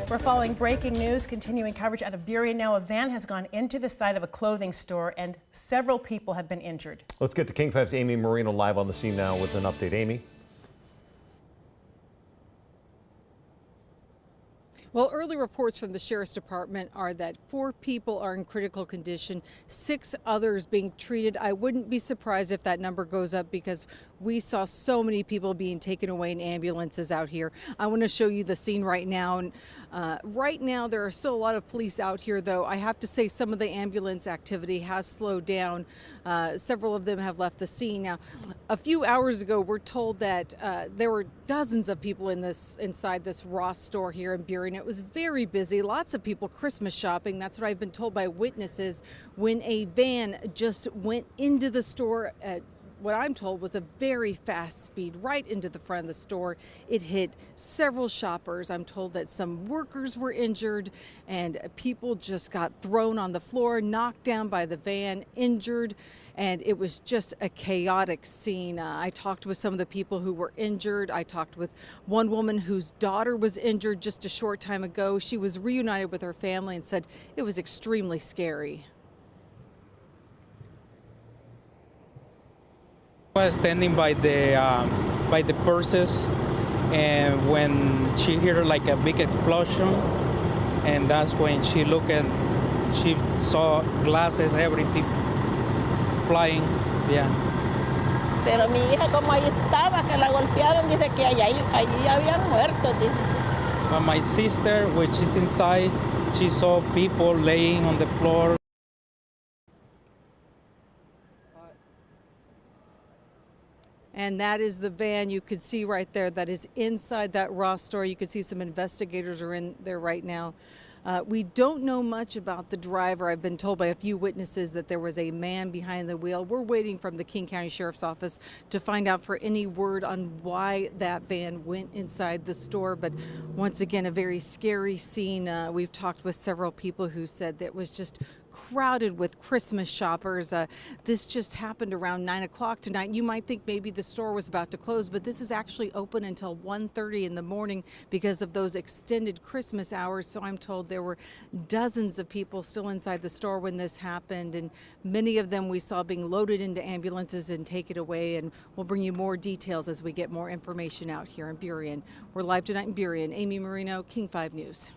We're following breaking news, continuing coverage out of Burien. Now a van has gone into the side of a clothing store and several people have been injured. Let's get to King 5's Amy Marino live on the scene now with an update. Amy. Well, early reports from the Sheriff's Department are that 4 people are in critical condition, 6 others being treated. I wouldn't be surprised if that number goes up because we saw so many people being taken away in ambulances out here. I want to show you the scene right now. And right now, there are still a lot of police out here, though. I have to say some of the ambulance activity has slowed down. Several of them have left the scene. Now, a few hours ago, we're told that there were dozens of people inside this Ross store here in Burien. It was very busy, lots of people Christmas shopping. That's what I've been told by witnesses when a van just went into the store at what I'm told was a very fast speed right into the front of the store. It hit several shoppers. I'm told that some workers were injured and people just got thrown on the floor, knocked down by the van, injured. And it was just a chaotic scene. I talked with some of the people who were injured. I talked with one woman whose daughter was injured just a short time ago. She was reunited with her family and said it was extremely scary. I was standing by the purses, and when she heard like a big explosion, and that's when she looked and she saw glasses, everything flying, yeah. Pero mi hija como ahí estaba, que la golpearon, dice que allí habían muertos, dice. But my sister, which is inside, she saw people laying on the floor. And that is the van you could see right there that is inside that Ross store. You can see some investigators are in there right now. We don't know much about the driver. I've been told by a few witnesses that there was a man behind the wheel. We're waiting from the King County Sheriff's Office to find out for any word on why that van went inside the store. But once again, a very scary scene. We've talked with several people who said that it was just crowded with Christmas shoppers. This just happened around 9 o'clock tonight. You might think maybe the store was about to close, but this is actually open until 1:30 in the morning because of those extended Christmas hours. So I'm told there were dozens of people still inside the store when this happened, and many of them we saw being loaded into ambulances and taken away. And we'll bring you more details as we get more information out here in Burien. We're live tonight in Burien. Amy Marino, King 5 News.